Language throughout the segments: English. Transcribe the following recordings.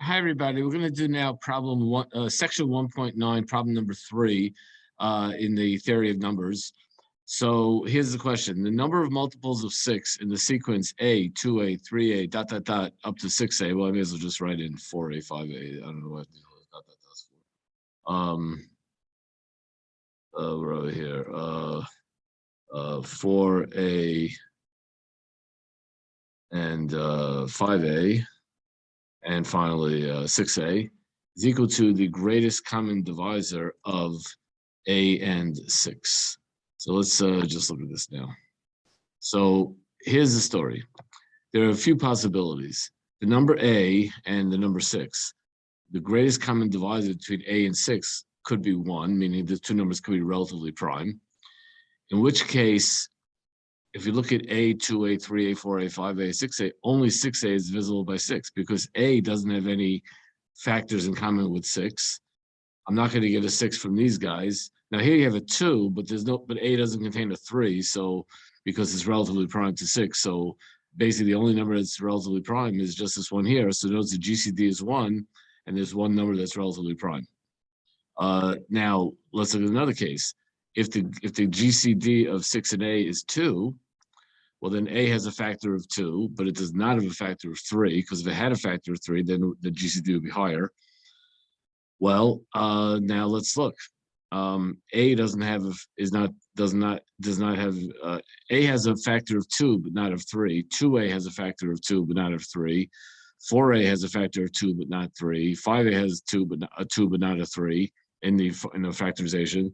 Hi, everybody. We're going to do now problem one, section 1.9, problem number 3 in the theory of numbers. So here's the question. The number of multiples of 6 in the sequence A, 2A, 3A, dot, dot, dot, up to 6A. Well, I may as well just write in 4A, 5A. I don't know what dot, dot, dot's for. We're over here. 4A and 5A. And finally, 6A is equal to the greatest common divisor of A and 6. So let's just look at this now. So here's the story. There are a few possibilities. The number A and the number 6. The greatest common divisor between A and 6 could be 1, meaning the two numbers could be relatively prime. In which case, if you look at A, 2A, 3A, 4A, 5A, 6A, only 6A is divisible by 6 because A doesn't have any factors in common with 6. I'm not going to get a 6 from these guys. Now here you have a 2, but A doesn't contain a 3, so because it's relatively prime to 6. So basically the only number that's relatively prime is just this one here. So notice the GCD is 1, and there's one number that's relatively prime. Now let's look at another case. If the GCD of 6 and A is 2, well, then A has a factor of 2, but it does not have a factor of 3, because if it had a factor of 3, then the GCD would be higher. Well, now let's look. A doesn't have does not have A has a factor of 2, but not of 3. 2A has a factor of 2, but not of 3. 4A has a factor of 2, but not 3. 5A has 2, but not a 3 in the factorization.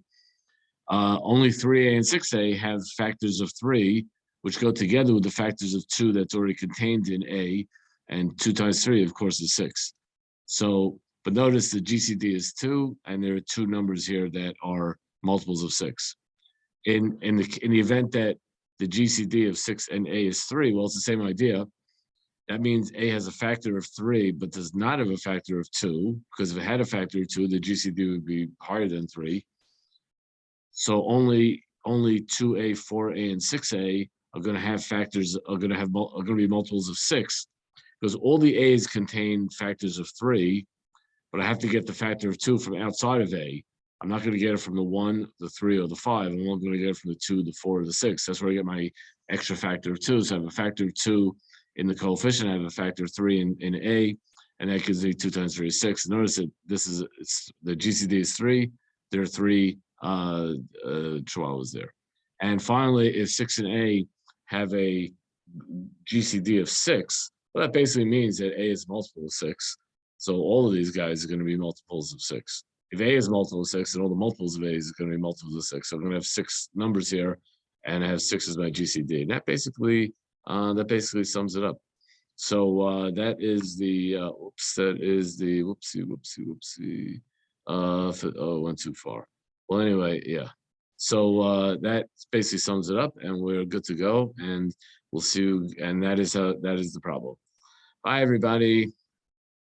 Only 3A and 6A have factors of 3, which go together with the factors of 2 that's already contained in A, and 2 times 3, of course, is 6. So, but notice the GCD is 2, and there are two numbers here that are multiples of 6. In the event that the GCD of 6 and A is 3, well, it's the same idea. That means A has a factor of 3, but does not have a factor of 2, because if it had a factor of 2, the GCD would be higher than 3. So only 2A, 4A, and 6A are going to have factors, are going to be multiples of 6, because all the A's contain factors of 3, but I have to get the factor of 2 from outside of A. I'm not going to get it from the 1, the 3, or the 5. I'm only going to get it from the 2, the 4, or the 6. That's where I get my extra factor of 2. So I have a factor of 2 in the coefficient. I have a factor of 3 in A, and that gives me 2 times 3 is 6. Notice that the GCD is 3. There are 3 chihuahuas there. And finally, if 6 and A have a GCD of 6, well, that basically means that A is multiple of 6. So all of these guys are going to be multiples of 6. If A is multiple of 6, then all the multiples of A is going to be multiples of 6. So I'm going to have 6 numbers here, and I have 6 as my GCD. And that basically sums it up. So that is the whoopsie. Went too far. Well, anyway, yeah. So that basically sums it up, and we're good to go. And we'll see you. And that is the problem. Bye, everybody.